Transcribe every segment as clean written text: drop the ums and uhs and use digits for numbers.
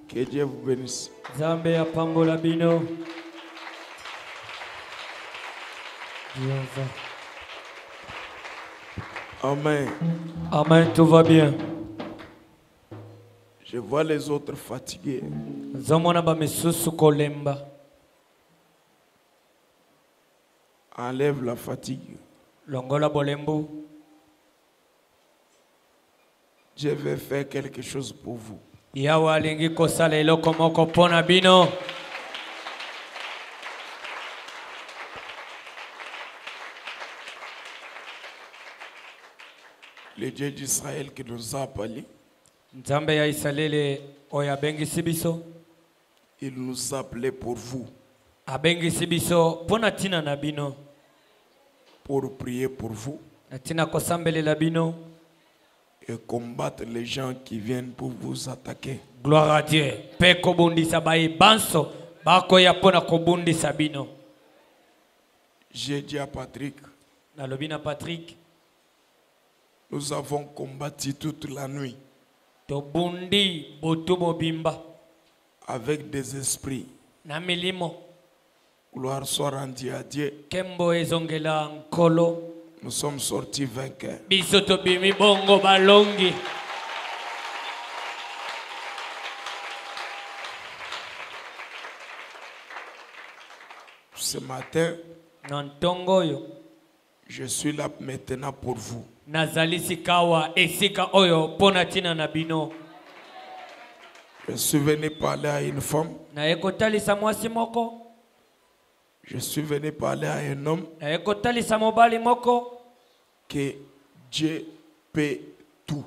Que Dieu vous bénisse. Zambe ya pambola bino. Amen. Amen, tout va bien. Je vois les autres fatigués. Zamona ba misusu kolemba. Enlève la fatigue. Longola bolembu. Je vais faire quelque chose pour vous. Yawa alingi kosala eloko moko pona bino. Le Dieu d'Israël qui nous a appelés, Nzambe ya Isalele oya bengisi biso. il nous a appelés pour vous, Abengisi biso pona tina na bino. pour prier pour vous Na tina kosambelela bino. et combattre les gens qui viennent pour vous attaquer. Gloire à Dieu. Pe kobundisa bai banso. Bako ya pona kobundisa bino. J'ai dit à Patrick, Na lobina Patrick. nous avons combattu toute la nuit Tobundi botumo bimba. avec des esprits. Na milimo. Gloire soit rendue à Dieu. Kembo ezongela nkolo. Nous sommes sortis vainqueurs. Biso tobimi bongo balongi. Ce matin, Nantongo yo. je suis là maintenant pour vous. Nazali sikawa esika oyo pona tina na bino. Je suis venu parler à une femme. Na ekotalisa mwasi moko. Je suis venu parler à un homme Na ekotalisa mobali moko. que Dieu peut tout.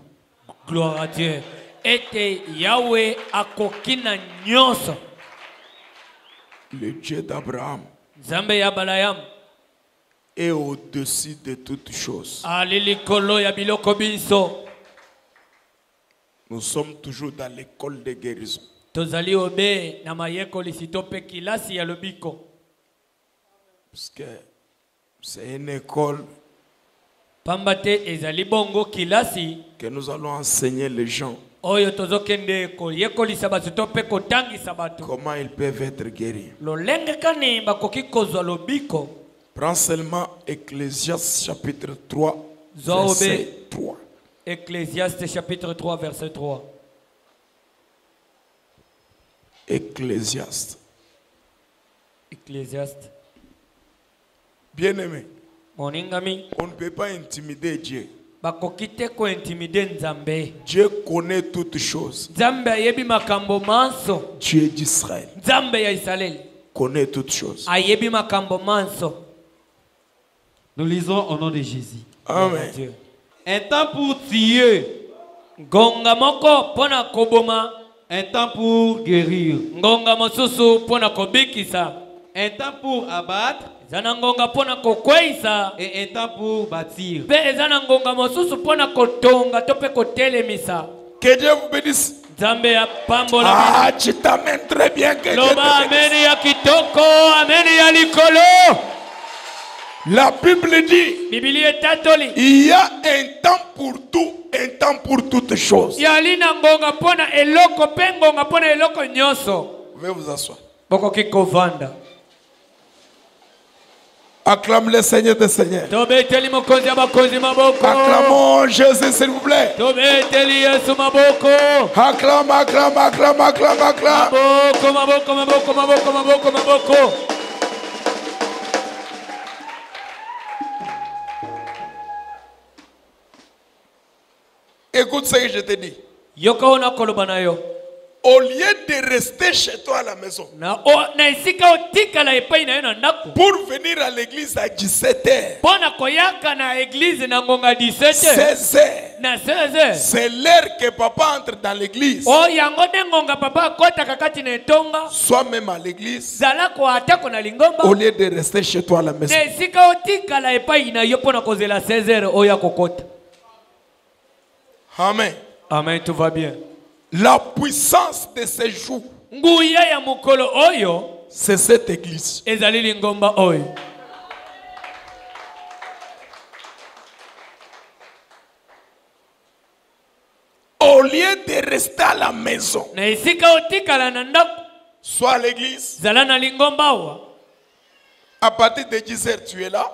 Gloire à Dieu. Ete Yahweh akokina nyonso. Le Dieu d'Abraham Nzambe ya Balayam. est au-dessus de toutes choses. Alilikolo ya biloko biso. Nous sommes toujours dans l'école de guérison. Tozali obe na mayeko lisito pe kilasi ya lobiko. Parce que c'est une école Pambate ezali bongo kilasi. que nous allons enseigner les gens Oyo tozokende ko yekolisa bato pe kotangisa bato. comment ils peuvent être guéris. Lolenge kani bakoki kozwa lobiko. Prends seulement Ecclésiaste chapitre 3, Zobe. verset 3. Ecclésiaste chapitre 3 verset 3. Ecclésiaste. Ecclésiaste. Bien-aimé, Moningami. on ne peut pas intimider Dieu. Bakoki te ko intimider Nzambe. Dieu connaît toutes choses. Nzambe ayebi makambo manso. Dieu d'Israël Nzambe ya Israeli connaît toutes choses. ayebi makambo manso. Nous lisons au nom de Jésus. Amen. Dieu. Un temps pour tuer, Ngonga moko pona koboma, un temps pour guérir, ngonga mosusu pona kobikisa, un temps pour abattre zana ngonga pona kokweisa, et un temps pour bâtir. pe zana ngonga mosusu pona kotonga to pe kotelemisa. Que Dieu vous bénisse. Nzambe ya pambola Ah, tu t'amènes très bien. Que Dieu loba te bénisse. ameni ya kitoko, ameni ya likolo. La Bible dit, Biblia etatoli. il y a un temps pour tout, un temps pour toutes choses. Yalina ngonga pona eloko pe ngonga pona eloko nyonso. Vous pouvez vous asseoir. Bokoki kovanda. Acclame le Seigneur des Seigneurs. Tobeteli mokonzi ya bakonzi maboko. Acclamons Jésus, s'il vous plaît. Tobeteli Yesu maboko. Acclame, acclame, acclame, acclame, acclame. Maboko, maboko, maboko, maboko, maboko, maboko. Écoute ce que je te dis. Yoka ona koloba na yo. Au lieu de rester chez toi à la maison, Na esika otikala epai na yo na ndako. pour venir à l'église à 17h, Pona koyaka na église na ngonga 17h. 16h, Na 16h. c'est l'heure que papa entre dans l'église. O yango de ngonga papa akota kakati na etonga. Sois même à l'église, Zala ko atako na lingomba. au lieu de rester chez toi à la maison. Na esika otikala epai na yo pona kozela 16h oya kokota. Amen. Amen, tout va bien. La puissance de ces jours, Nguya ya mukolo oyo c'est cette église. ezali lingomba oyo. Au lieu de rester à la maison. Na isika otikala na ndako. Soit à l'église. Zala na lingomba wa. À partir de 10h, tu es là.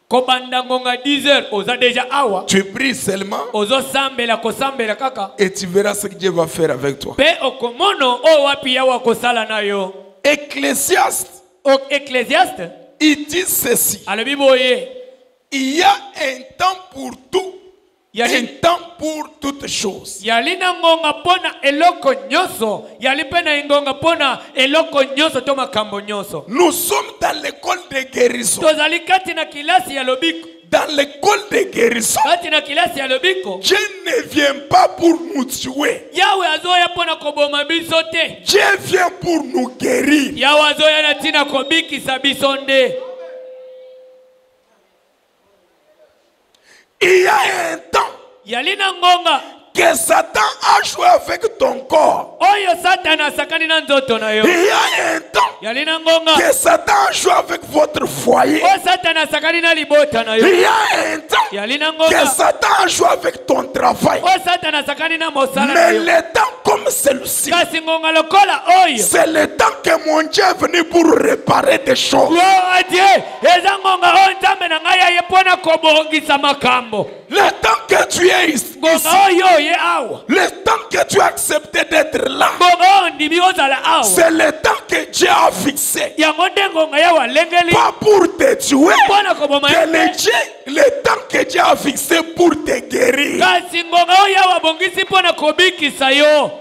Kobanda ngonga 10h oza déjà awa. Tu pries seulement. Ozo sambela kosambela kaka. Et tu verras ce que Dieu va faire avec toi. Pe okomono o wapi yawa kosala na yo. Ecclésiaste. Ecclésiaste. Il dit ceci. Alobi boye. Il y a un temps pour tout. Un temps pour toutes choses. Yalina ngonga pona eloko nyoso. Yalipena ngonga pona eloko nyoso to makambo nyoso. Nous sommes dans l'école de guérison. Tozali kati na kilasi ya lobiko. Dans l'école de guérison, kati na kilasi ya lobiko. Dieu ne vient pas pour nous tuer. Yawe azoya pona koboma biso te. Dieu vient pour nous guérir. Yawe azoya na tina kobikisa biso nde. Il y a un temps Yalina ngonga que Satan a joué avec ton corps. Oyo Satana sakani na nzoto na yo. Il y a un temps Yalina ngonga que Satan a joué avec votre foyer. O Satana sakani na libota na yo. Il y a un temps Yalina que ngonga Satan a joué avec ton travail. O Satana sakani na mosala na Mais yo. le temps comme celui-ci, Kasi ngonga lokola oyo. c'est le temps que mon Dieu est venu pour réparer des choses. Gloire à Dieu. Eza ngonga o nzambe na ngai ye pona kobongisa makambo. Le temps que tu es ici, Ngonga oyo ye awa. le temps que tu as accepté d'être là, Ngonga ndimi ozala awa. c'est le temps que Dieu a fixé. Yango nde ngonga ya walengeli. Pas pour te tuer, Pona koboma que yo. le temps que Dieu a fixé pour te guérir. Kasi ngonga oyo ya wabongisi pona kobikisa yo.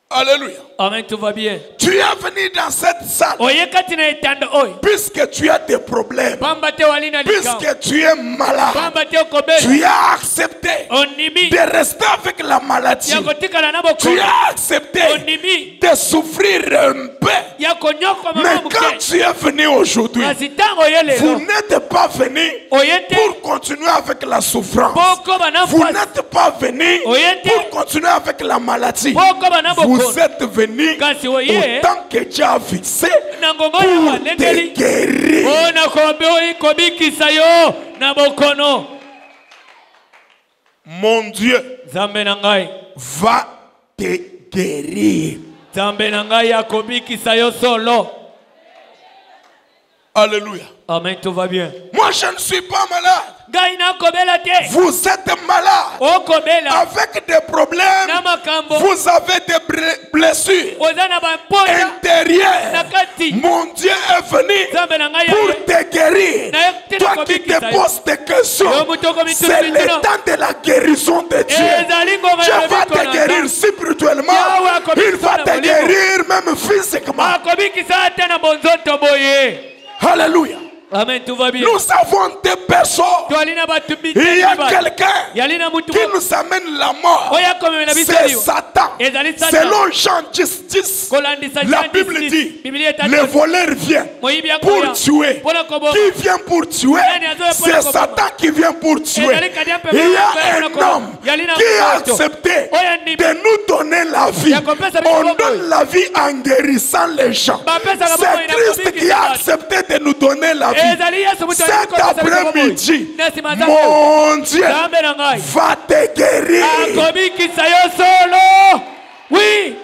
Alléluia. Amen, tout va bien. Tu es venu dans cette salle Oyekati na etando oy. puisque tu as des problèmes, Pamba te walina likao. puisque tu es malade. Pamba te okobela. Tu as accepté Onimi. de rester avec la maladie. Yakotikala na boko. Tu as accepté Onimi. de souffrir un peu. Yakonyoko Mais mama quand muke. tu es venu aujourd'hui, Kasi tango yele vous lo. n'êtes pas venu Oyete. pour continuer avec la souffrance. Boko bana Vous fasi. n'êtes pas venu Oyete. pour continuer avec la maladie. Boko bana boko. Vous êtes venu Kasi oye. autant que Dieu a fixé Na ngongo pour ya walengeli. te guérir. Ona kobikisa yo na bokono. Mon Dieu Zambe na ngai. va te guérir. Zambe na ngai akobikisa yo solo. Alléluia. Amen, tout va bien. Moi, je ne suis pas malade. Ngai na kobela te. Vous êtes malade. Okobela. Avec des problèmes, Na makambo. vous avez des blessures Oza na bampoya. intérieures. Nakati. Mon Dieu est venu Zambe na ngai pour ya. te guérir. Na tina Toi qui kobikisa te yo. poses des questions, Yo mutoko mitulu c'est le mitulu. temps de la guérison de Dieu. Ezali ngonga Dieu ya va biko te na guérir ngai. spirituellement. Yahweh akobikisa Il va na te molimo. guérir même physiquement. Akobikisa ate na bonzoto boye. Alléluia. Amen, tout va bien. Nous avons des personnes. Twalina batu Il y a biteni. quelqu'un Yalina mutu. qui nous amène la mort. Oya komemela C'est bisaliwa. Satan. Ezali Satan. Selon Jean 10, Kolandisa la Jean Bible 10. dit, Biblia itatu. le voleur vient Moyibi pour akoya. tuer. Pona kobo. Qui vient pour tuer? C'est Satan qui vient pour tuer. Il y a un homme qui a accepté de nous donner la vie. On donne la vie en guérissant les gens. C'est Christ qui a accepté de nous donner la vie. Ezali Yesu mutu. Cet après-midi, mon Dieu Zambe na ngai. va te guérir. Akobikisa yo solo. Oui.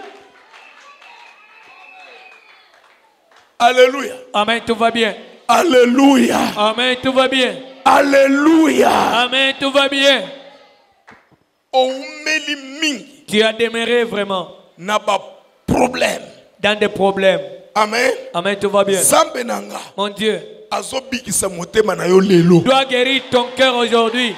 Alléluia. Amen, tout va bien. Alléluia. Amen, tout va bien. Alléluia. Amen, tout va bien. Oumeli mingi Tu as demeuré vraiment n'a pas problème. dans des problèmes. Amen. Amen, tout va bien. Zambe nanga Mon Dieu, azobikisa motema na yo lelo. dois guérir ton cœur aujourd'hui.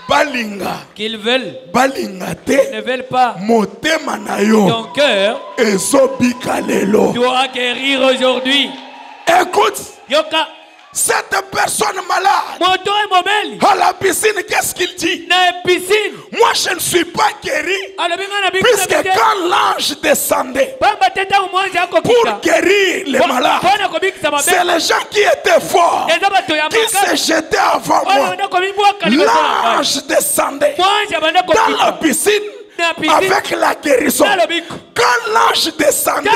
Balinga Qu'ils veulent, balinga te ne veulent pas. motema na yo Ton cœur ezobika lelo. doit guérir aujourd'hui. Écoute, Yoka, cette personne malade moto et mobile. à la piscine, qu'est-ce qu'il dit? Na piscine. Moi je ne suis pas guéri Alobinga na puisque bikisa. quand l'ange descendait Pamba teta umwanzi pour akobika. guérir les malades, Pona kobikisa c'est mabe. les gens qui étaient forts Eza bato ya qui makasi. se jetaient avant Wana moi. wana komibwa kalibato na ngai. L'ange descendait Mwanzi abanda dans la kopika. piscine avec la guérison. Quand l'ange descendait,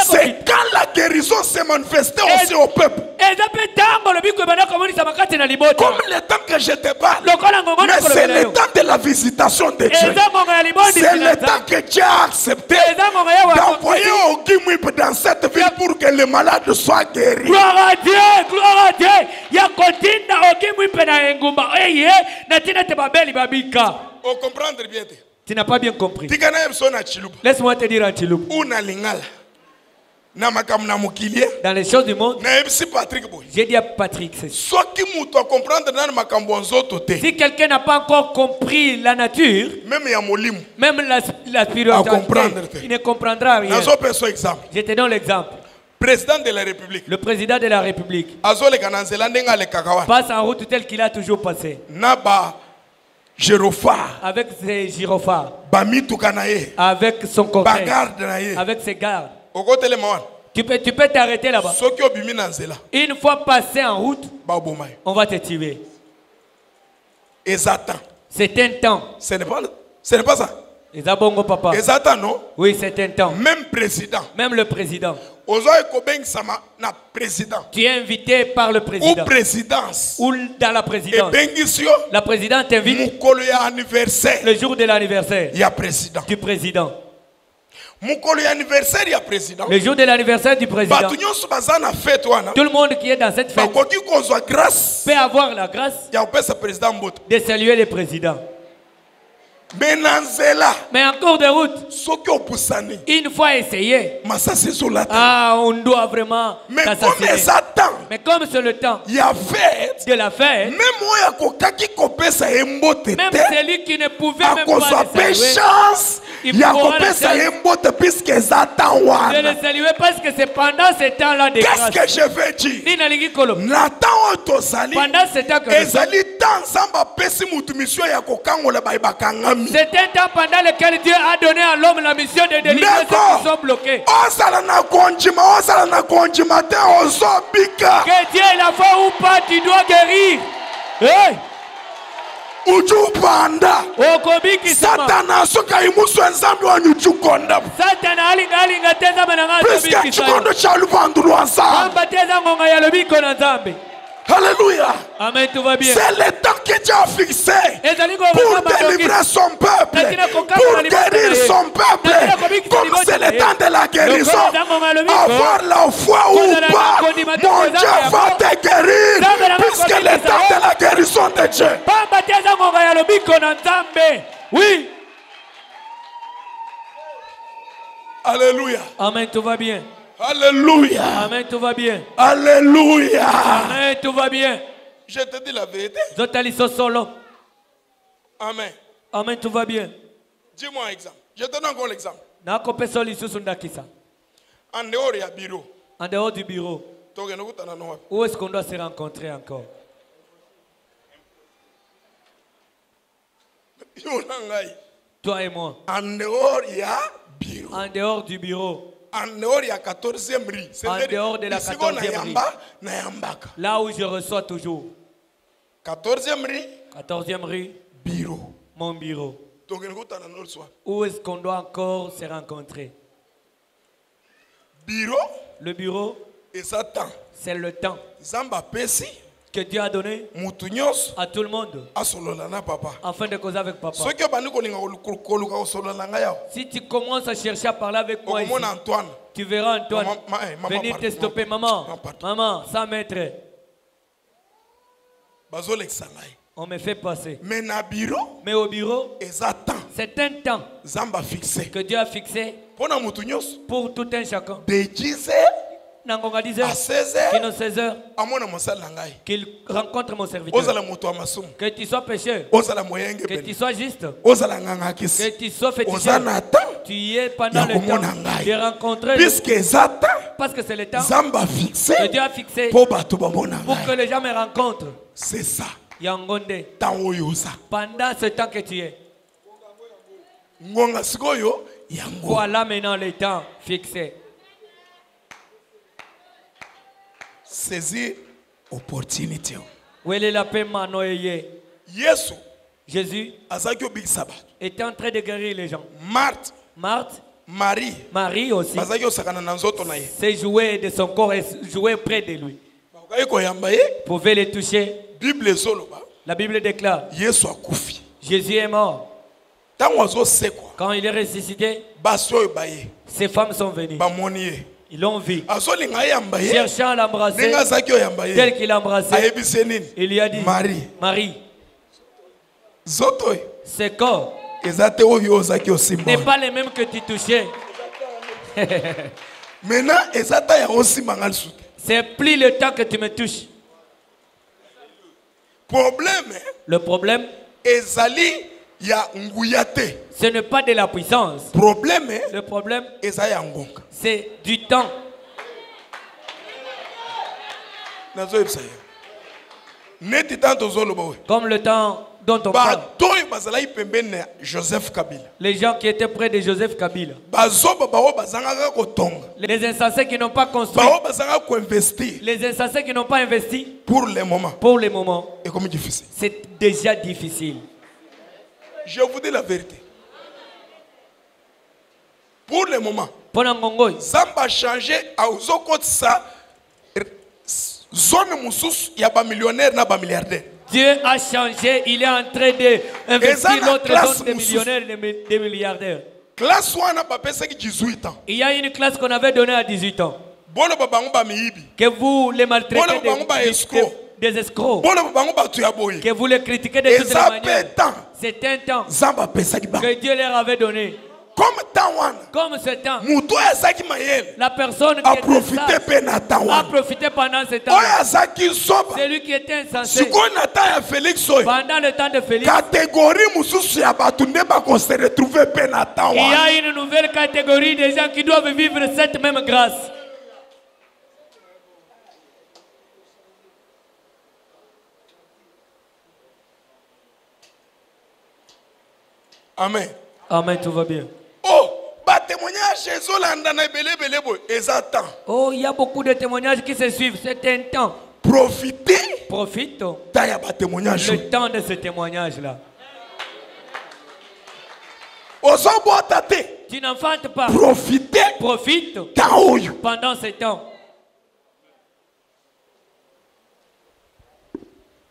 c'est quand la guérison s'est manifestée aussi au peuple. Comme le temps que je te parle, mais c'est le temps de la visitation de Dieu. C'est le temps que Dieu a accepté d'envoyer Ogimwip dans cette ville pour que les malades soient guéris. Gloire à Dieu, gloire à Dieu. On comprendre bien. Tu n'as pas bien compris. Laisse-moi te dire en Chiloup. Dans les choses du monde, j'ai dit à Patrick, si quelqu'un n'a pas encore compris la nature, même la spiritualité, il ne comprendra rien. Je te donne l'exemple. Président de la République. Le président de la République passe en route tel qu'il a toujours passé. Avec ses gyrophares, avec son cortège, avec ses gardes. Tu peux t'arrêter là-bas. Une fois passé en route, on va te tuer. C'est un temps. Ce n'est pas ça. Papa. Oui, c'est un temps. Même président. Même le président. Tu es invité par le président. Ou présidence. Ou dans la présidence. La présidente t'invite le jour de l'anniversaire du président. Le jour de l'anniversaire du président. Tout le monde qui est dans cette fête peut avoir la grâce de saluer le président. Mais en cours de route, une fois essayé, on doit vraiment t'assassiner. Mais comme c'est le temps de la fête, même celui qui ne pouvait même pas le saluer, il pourra le saluer parce que c'est pendant ce temps-là de grâce. Qu'est-ce que je veux dire? Pendant ce temps que c'est un temps pendant lequel Dieu a donné à l'homme la mission de délivrer ceux qui sont bloqués. Que Dieu est la foi ou pas, tu dois guérir. Hey! Satana Alléluia. Amen, tout va bien. C'est le temps que Dieu a fixé pour délivrer son peuple, pour guérir son peuple. Comme c'est le temps de la guérison, avoir la foi ou pas, mon Dieu va te guérir, puisque le temps de la guérison de Dieu. Oui. Alléluia. Amen, tout va bien. Alléluia. Amen, tout va bien. Alléluia. Amen, tout va bien. Je te dis la vérité. Amen. Amen, tout va bien. Dis-moi un exemple. Je te donne encore l'exemple. En dehors du bureau. En dehors du bureau. Où est-ce qu'on doit se rencontrer encore? Toi et moi. En dehors, il y a bureau. En dehors du bureau. En dehors, il y a 14e rue. En dehors de la 14e rue. Là où je reçois toujours. 14e rue. 14e rue. Bureau. Mon bureau. Où est-ce qu'on doit encore se rencontrer? Bureau. Le bureau. C'est le temps que Dieu a donné à tout le monde afin de causer avec papa. Si tu commences à chercher à parler avec moi ici, tu verras Antoine venir te stopper. Maman, maman, 100 mètres. On me fait passer. Mais au bureau, c'est un temps que Dieu a fixé pour tout un chacun. À 16h, qu'il rencontre mon serviteur. Que tu sois pécheur, que tu sois juste, que tu sois féticheur, tu y es pendant le temps de rencontrer. Parce que c'est le temps que Dieu a fixé pour que les gens me rencontrent. C'est ça. Yangonde. Pendant ce temps que tu es. Voilà maintenant le temps fixé. Saisir opportunité. Où est la paix manoye? Yesu. Jésus était en train de guérir les gens. Marthe, Marie aussi, s'est joué de son corps et joué près de lui. Pouvait les toucher. La Bible déclare Jésus est mort. Quand il est ressuscité, ces femmes sont venues. Ils l'ont vu. Cherchant à l'embrasser, tel qu'il l'embrassait, il lui a dit Marie, ce corps n'est pas le même que tu touchais. C'est plus le temps que tu me touches. Le problème, ce n'est pas de la puissance. Le problème, c'est du temps. Comme le temps dont on parle. Les gens qui étaient près de Joseph Kabila. Les insensés qui n'ont pas construit. Les insensés qui n'ont pas investi. Pour le moment. C'est déjà difficile. Je vous dis la vérité. Pour le moment, ça va changer à ça. Zone moussous, il y a pas millionnaire, n'a pas milliardaire. Dieu a changé, il est en train d'investir l'autre zone des millionnaires et des milliardaires. Classe 1 n'a pas passé 18 ans. Il y a une classe qu'on avait donnée à 18 ans. Que vous les maltraitez des escrocs. Que vous les critiquez de toutes les manières. C'est un temps que Dieu leur avait donné. Comme ce temps, la personne qui était sage a profité pendant ce temps. Celui qui était insensé pendant le temps de Félix. Il y a une nouvelle catégorie de gens qui doivent vivre cette même grâce. Amen. Amen, tout va bien. Oh, il y a beaucoup de témoignages qui se suivent. C'est un temps. Profite le temps de ce témoignage-là. Tu n'enfantes pas. Profite pendant ce temps.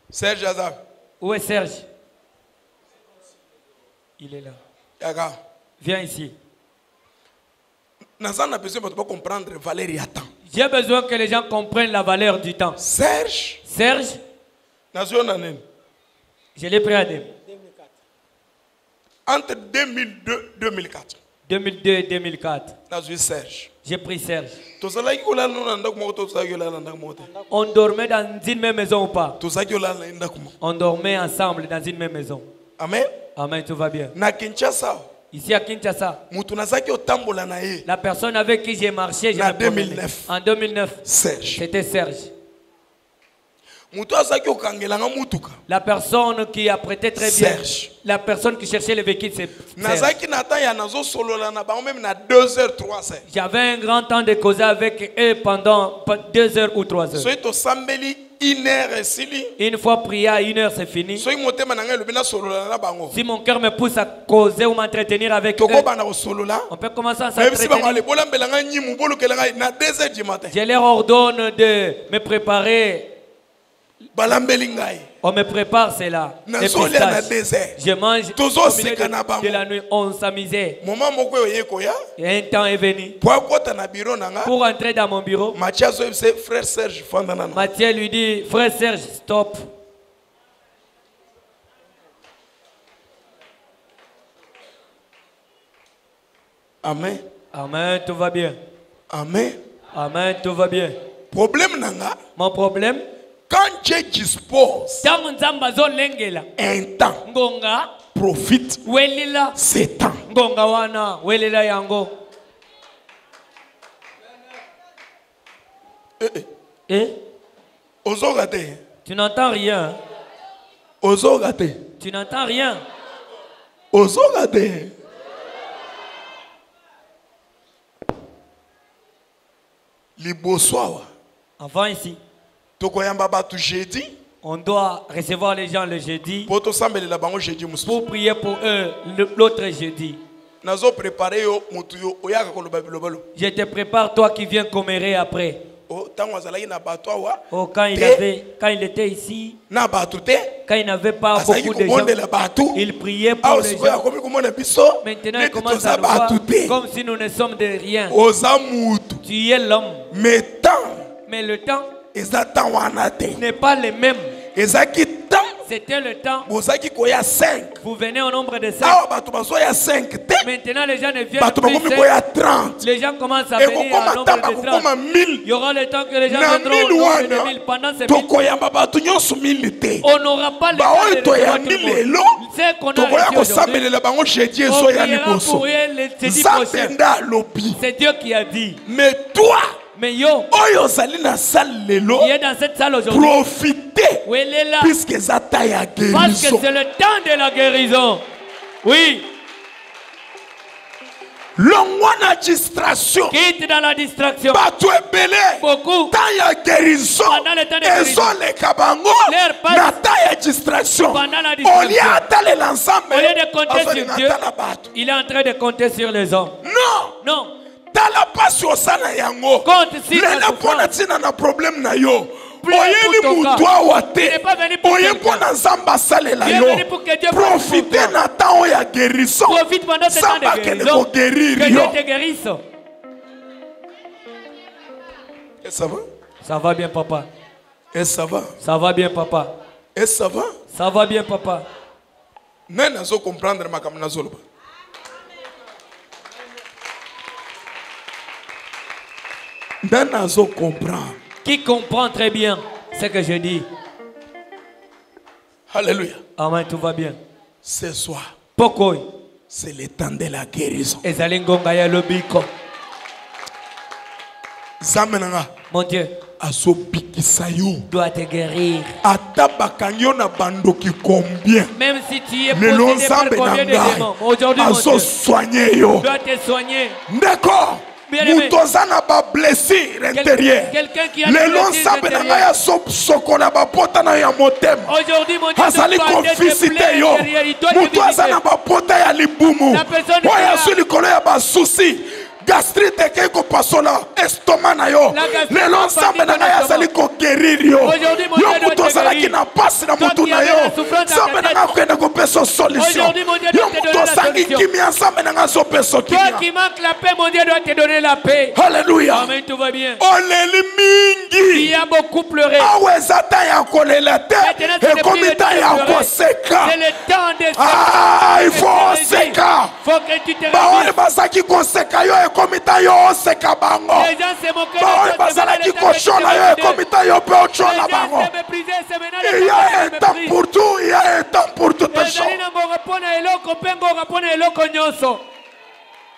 Serge Azar. Où est Serge? Il est là. Viens ici. J'ai besoin que les gens comprennent la valeur du temps. Serge. Je l'ai pris à 2004. Entre 2002 et 2004. 2002 et 2004. J'ai pris Serge. On dormait dans une même maison ou pas? On dormait ensemble dans une même maison. Amen. Amen, tout va bien. Na Kinshasa. Ici à Kinshasa. La personne avec qui j'ai marché, en 2009. C'était Serge. La personne qui a prêté très bien. Serge. La personne qui cherchait le véhicule, c'est Serge. J'avais un grand temps de causer avec eux pendant 2 heures ou 3 heures. Une fois prié à 1 heure, c'est fini. Si mon cœur me pousse à causer ou m'entretenir avec eux, on peut commencer à s'entretenir. Je leur ordonne de me préparer. On me prépare cela. Je mange au milieu de la nuit. On s'amusait. Et un temps est venu pour entrer dans mon bureau. Mathieu lui dit, frère Serge, stop. Amen. Amen, tout va bien. Amen. Amen, tout va bien. Mon problème, quand Dieu dispose un temps, profite ce temps. Tu n'entends rien. Tu n'entends rien. Avant ici, On doit recevoir les gens le jeudi pour prier pour eux l'autre jeudi. Je te prépare toi qui viens commérer après. Oh, quand il était ici, quand il n'avait pas beaucoup de gens, il priait pour les gens. Maintenant il commence à nous voir comme si nous ne sommes de rien. Tu es l'homme. Mais le temps n'est pas le même. C'était le temps. Vous venez au nombre de 5. Maintenant les gens ne viennent plus. Les gens commencent à venir au nombre de 30. Il y aura le temps que les gens viendront au nombre de 1000. Pendant ces 1000, on n'aura pas le temps de recevoir tout le monde. C'est qu'on a reçu aujourd'hui. On priera pour eux le jeudi prochain. C'est Dieu qui a dit. Mais toi, mais yo, il est dans cette salle aujourd'hui. Profitez. Oui, il est là. Puisque parce que c'est le temps de la guérison. Oui. L'ongwana distraction. Quitte dans la distraction. Beaucoup. Pendant le temps de guérison. Pendant la distraction. Au lieu de compter sur Dieu, il est en train de compter sur les hommes. Non. Non. Compte si na problème na yo. Profitez na temps ya guérison. Profite pendant ce temps de guérison. Que Dieu te guérisse. Et ça va? Ça va bien, papa. Et ça va? Ça va bien, papa. Et ça va? Ça va bien, papa. Nana zo comprendre ma kamna zoloba. Nana zo comprendre. Qui comprend très bien ce que je dis. Alléluia. Amen, tout va bien. Ce soir, pourquoi? C'est le temps de la guérison. Mon Dieu doit te guérir. Même si tu es possédé par combien de démons, aujourd'hui mon Dieu doit te soigner. D'accord. Mutozana ba blessure intérieure. Le long sambe na ngaya sokola ba pota na ya motem. Aujourd'hui mon Dieu asali confisité yo. Mutozana ba pota ya libumu. Oya suli kolo ya ba souci. Gastrite keko pasola estomac na yo. Le long sambe na ngaya asali ko guérir yo. Yo mutozana ki na passe na mutu na yo. Sambe na ngaya kwenda ko peso solution. Yo mutozana ki mi ensemble na ngaya so peso ki. Toi qui manque la paix, mon Dieu doit te donner la paix. Alléluia. Amen, tout va bien. Il y a beaucoup pleuré. C'est le temps de ah, il faut seka. Faut que tu te réjouisses. Les gens se moquent il y a un temps pour tout, il y a un temps pour tout.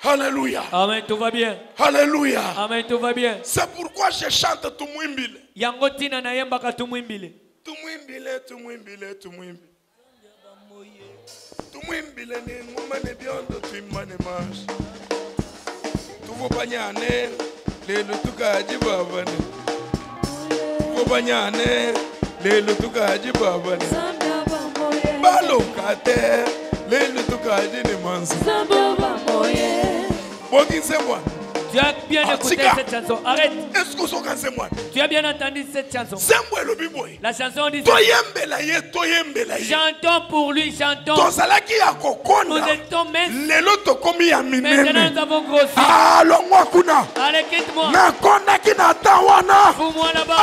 Alléluia. Amen, tout va bien. Alléluia. Amen, tout va bien. C'est pourquoi je chante Tumwimbile. Yangotina na yembaka Tumwimbile. Tumwimbile, Tumwimbile, Tumwimbile. Tumwimbile ni ngoma ne biondo twimane mash. Tuvo banyane lelo tukaji babane. Tuvo banyane lelo tukaji babane. Balokate lelo tukaji ni manzi. Tu as bien écouté cette chanson. Arrête. Tu as bien entendu cette chanson. La chanson dit chantons pour lui, chantons. Nous étions minces. Maintenant nous avons grossi. Allez, quitte-moi. Fous-moi là-bas.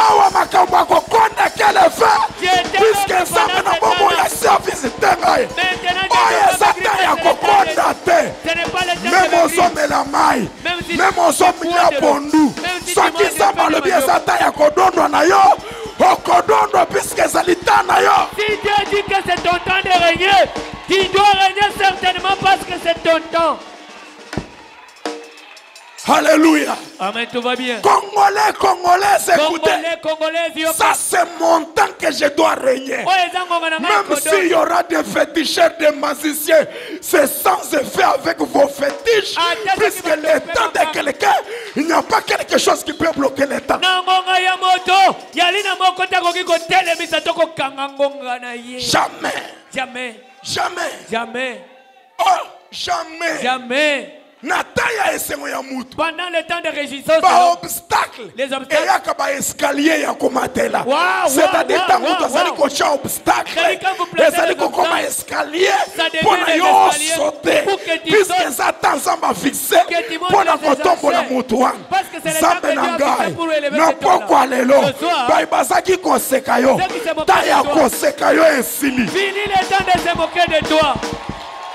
Même on s'en à Pondu. Soit qui s'en le bien Satan ya kodondo na yo. Okodondo puisque salita na yo. Si Dieu dit que c'est ton temps de régner, tu dois régner certainement parce que c'est ton temps. Alléluia. Amen, tout va bien. Congolais, écoutez. Congolais, ça c'est mon temps que je dois régner. Même s'il y aura des féticheurs, des magiciens, c'est sans effet avec vos fétiches. Puisque le temps de quelqu'un, il n'y a pas quelque chose qui peut bloquer le temps. Jamais. Jamais. Jamais. Jamais. Oh, jamais. Jamais. Pendant le temps de réjouissance, les obstacles, escalier c'est-à-dire quand vous obstacle, escalier pour sauter, puisque Satan s'en fixé pour la tomber la moutoine. Zambe nangai, non pourquoi lelo, baibasaki kosekayo, taya kosekayo esili. Fini le temps de se moquer de toi.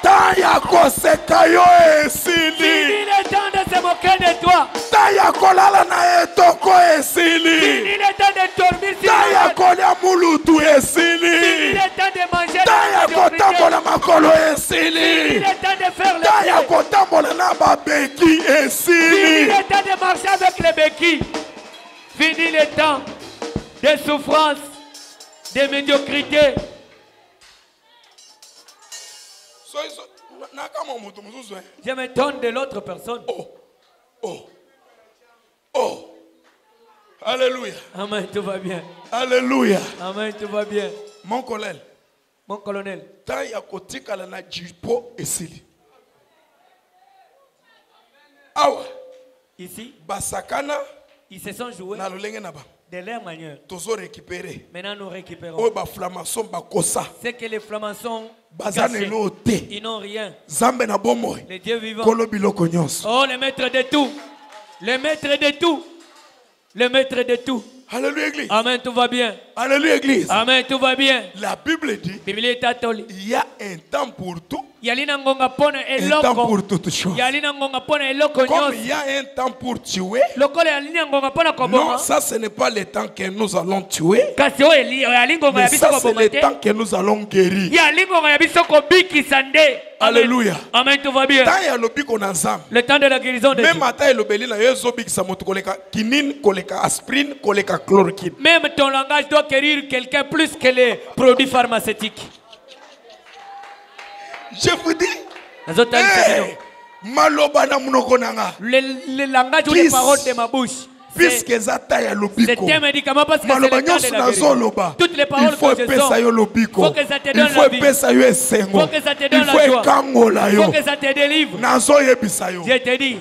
Taya kosekayo esili. Fini le temps de se moquer de toi. Taya kolala na etoko esili. Fini le temps de dormir sur Taya kolia mulutu esili. Fini le temps de manger. Taya kotambola makolo esili. Fini le temps de faire le Taya kotambola na babeki esili. Fini le temps de marcher avec les béquilles. Fini le temps de souffrance, de médiocrité. Je me donne de l'autre personne. Oh. Alléluia. Amen, tout va bien. Alléluia. Amen, tout va bien. Mon colonel. Tant ya kotika la na jipo esili. Awa. Ici. Basakana. Ils se sont joués. Na lolenge na ba. De leur manière. Tozo récupérer. Maintenant nous récupérons. Oh ba flamançon ba kosa. C'est que les flamançons ils n'ont rien. Zambe na bomoy. Les dieux vivants. Kolo biloko nyonso. Oh le maître de tout. Le maître de tout. Le maître de tout. Alléluia église. Amen, tout va bien. Alléluia église. Amen, tout va bien. La Bible dit il y a un temps pour tout. Un temps pour toute chose. Comme il y a un temps pour tuer, non, ça ce n'est pas le temps que nous allons tuer, mais ça c'est le temps que nous allons guérir. Alléluia. Amen, tout va bien. Le temps de la guérison de Dieu. Même ton langage doit guérir quelqu'un plus que les produits pharmaceutiques. Je vous dis, le langage ou les paroles de ma bouche, c'est un médicament parce que c'est le temps de la guérison. Toutes les paroles que je sors, il faut que ça te donne la vie. Il faut que ça te donne la joie. Il faut que ça te délivre. Je te dis,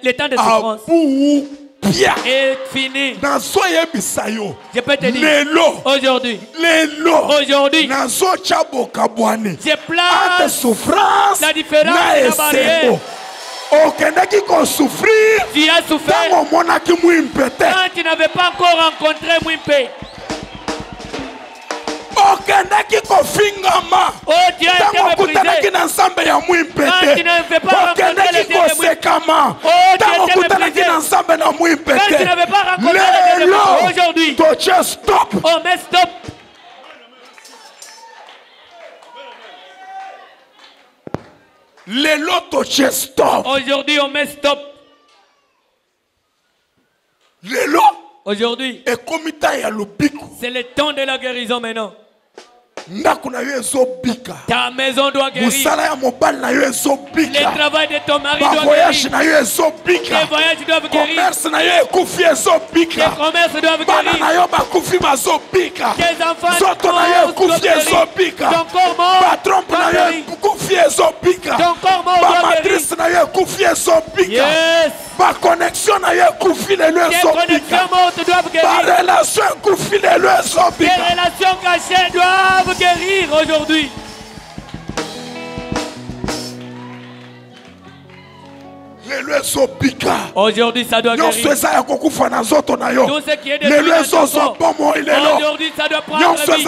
le temps de souffrance est fini. Je peux te dire, aujourd'hui, je place la différence de la barrière. Tu as souffert quand tu n'avais pas encore rencontré Mwimpe. Oh, tu as été brisé quand tu n'avais pas rencontré le Dieu de Mwimpe. Oh, tu as été brisé quand tu n'avais pas rencontré le Dieu de Mwimpe. Aujourd'hui, oh, mais stop. Aujourd'hui, on met stop. Aujourd'hui, c'est le temps de la guérison maintenant. Ta maison doit guérir. Le travail de ton mari doit guérir. Les voyages doivent guérir. Les commerces doivent guérir. Tes enfants doivent guérir. Ton corps mort doit guérir. Ton corps mort doit guérir. Yes. Ma connexion n'a eu couffé les lieux Ma relation couffé les lieux tes relations cachées doivent guérir aujourd'hui. Aujourd'hui, ça doit guérir. Tout ce qui est de aujourd'hui, ça doit prendre vie.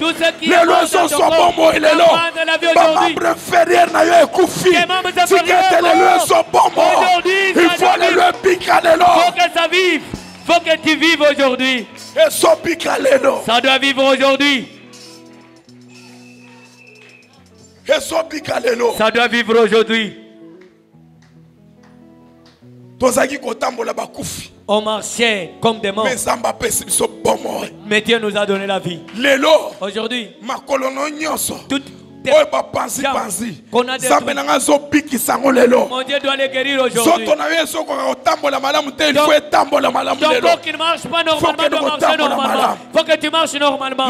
Tout ce qui est de ton corps doit prendre la vie aujourd'hui. Tes membres inférieurs aujourd'hui, il faut que ça vive. Il faut que tu vives aujourd'hui. Ça doit vivre aujourd'hui. Ça doit vivre aujourd'hui. On marchait comme des morts. Mais Dieu nous a donné la vie. Aujourd'hui, toutes petites qu'on a détruites. Mon Dieu doit les guérir aujourd'hui. Ton corps qui ne marche pas normalement doit marcher normalement. Il faut que tu marches normalement.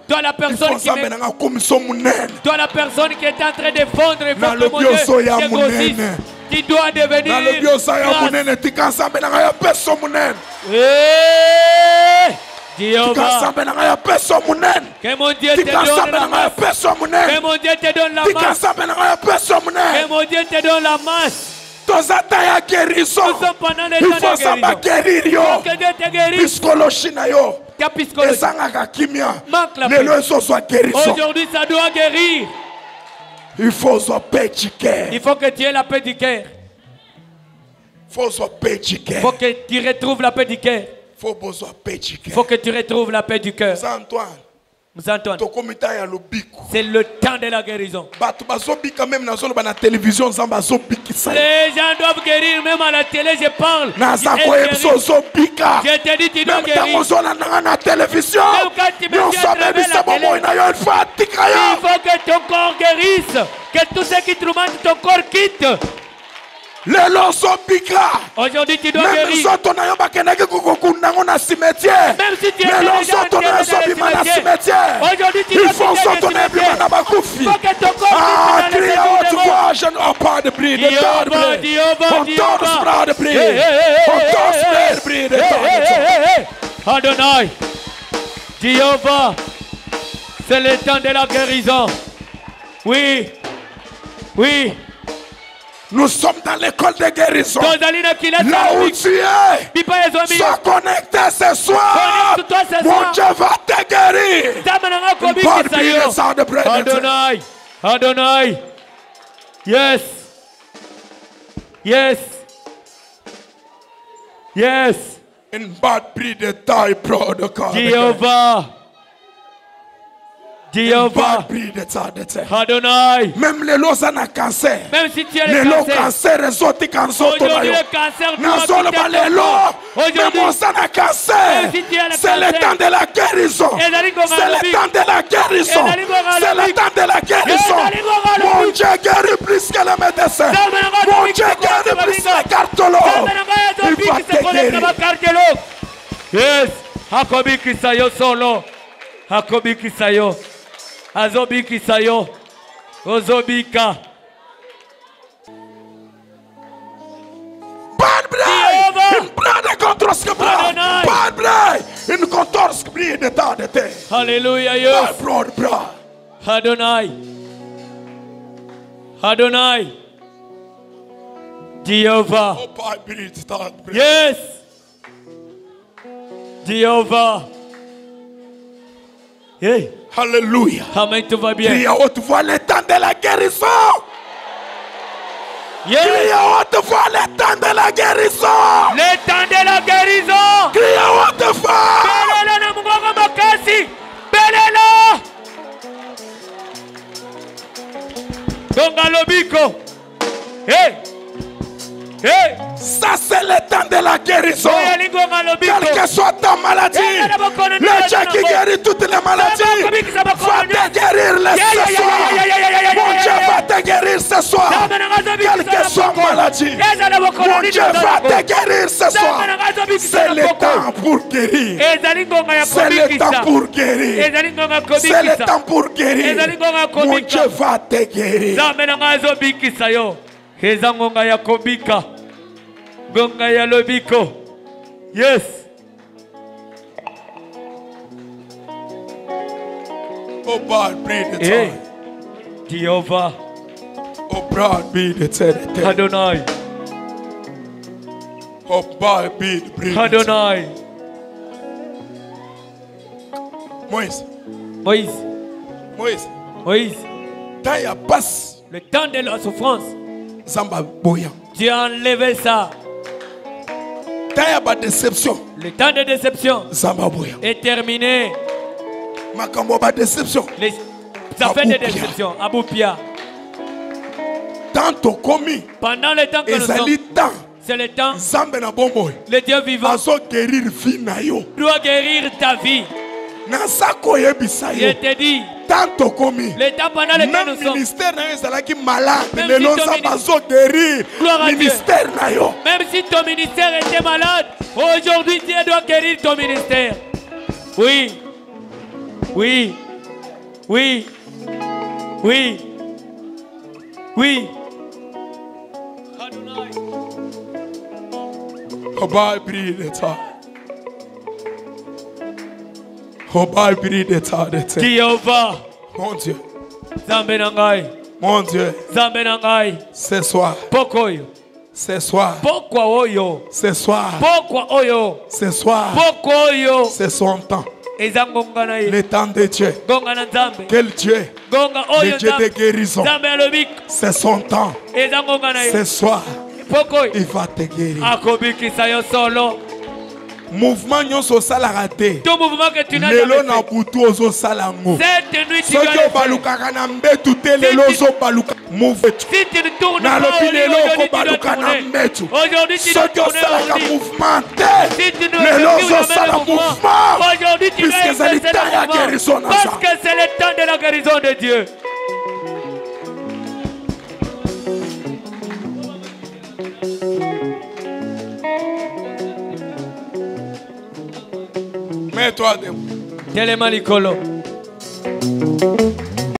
Toi la personne qui est en train de fondre, il faut que mon Dieu te grossisse. Qui doit devenir que mon Dieu te donne la masse. Que mon Dieu te donne la masse. Que mon Dieu te donne la masse. Nous sommes pendant les temps de guérison. Il faut que Dieu te guérisse. Ta psychologie manque la paix. Aujourd'hui ça doit guérir. Il faut que tu aies la paix du cœur. Il faut que tu retrouves la paix du cœur. Il faut que tu retrouves la paix du cœur. Antoine, c'est le temps de la guérison. Les gens doivent guérir, même à la télé, je parle. Je te dis, tu dois guérir. Même quand tu me dis à travers la télé, il faut que ton corps guérisse. Que tout ce qui te remonte, ton corps quitte. Aujourd'hui tu dois guérir. Même si tu es aujourd'hui tu dois quitter. Il faut que ton corps Adonai, Jéhovah, c'est le temps de la guérison. Oui, oui. Nous sommes dans l'école de guérison. Là où tu es, sois connecté ce soir. Mon Dieu va te guérir. Adonai, Adonai. Yes. Yes. Yes. Une bad prix de taille, protocole. Jéhovah. Jéhovah, Adonai, même les lots en cancer, même si tu as le cancer, aujourd'hui le cancer c'est le temps de la guérison, c'est le temps de la guérison, c'est le temps de la guérison. Mon Dieu guérit plus que le médecin, mon Dieu guérit plus que le cardiologue. Il va te guérir. Yes, Hakobi Kisayo solo, Hakobi Kisayo. Azobiki sayo, Ozobika. Alléluia, yes. Adonai. Adonai. Jéhovah. Yes. Jéhovah. Hey. Alléluia. Amen, tout va bien. Crie à haute voix le temps de la guérison. Yeah. Crie à haute voix le temps de la guérison. Le temps de la guérison. Crie à haute voix. Belela na mungongo makasi. Belela. Donga lobiko. Hey. Hey. Ça c'est le temps de la guérison. Quelle que soit ta maladie, le Dieu qui guérit toutes les maladies va te guérir ce soir. Mon Dieu va te guérir ce soir. Quelle que soit ta maladie, mon Dieu va te guérir ce soir. C'est le temps pour guérir. C'est le temps pour guérir. C'est le temps pour guérir. Mon Dieu va te guérir. Kezangonga ya kobika. Gonga ya lobiko. Yes. Oh God, breathe the time. Jehovah. Oh God, be the time. Adonai. Oh God, be the breathe. Adonai. Moïse. Moïse. Moïse. Moïse. Taille passe. Le temps de la souffrance. Zamba boya. Tu as enlevé ça. Déception. Le temps de déception Zamba boya. Est terminé. Makambo ba déception. Les affaires de déception. Aboupia. Tant commis. Pendant le temps que nous sommes. C'est le temps. Le Dieu vivant doit guérir ta vie. Je te dis, temps commis. Le temps pendant lequel nous sommes. Ministère qui malade. Le nom ça guérir. Ministère nayo. Même si ton ministère était malade, aujourd'hui Dieu doit guérir ton ministère. Oui. Oui. Oui. Oui. Oui. Oba prie de ça. Oba prie de ça. Jéhovah. Mon Dieu. Zambe nangai. Mon Dieu. Zambe nangai. Ce soir. Pokoyo. Ce soir. Pokwa oyo. Ce soir. Pokwa oyo. Ce soir. Pokwa oyo. C'est son temps. Le temps de Dieu. Quel Dieu? Le Dieu de guérison. C'est son temps. Ce soir, il va te guérir. Mouvement nyonso sala raté. Tout mouvement que tu n'as jamais fait. Na butu ozo sala ngo. Cette nuit tu dois le faire. Balukaka na mbetu te lelo zo baluka move. Si tu ne tournes pas aujourd'hui tu dois tourner. Aujourd'hui tu dois tourner. Mouvement te. Si tu ne fais plus jamais le mouvement. Aujourd'hui tu vas exercer le mouvement. Parce que c'est le temps de la guérison de Dieu. Mets-toi debout. Quel est Malikolo?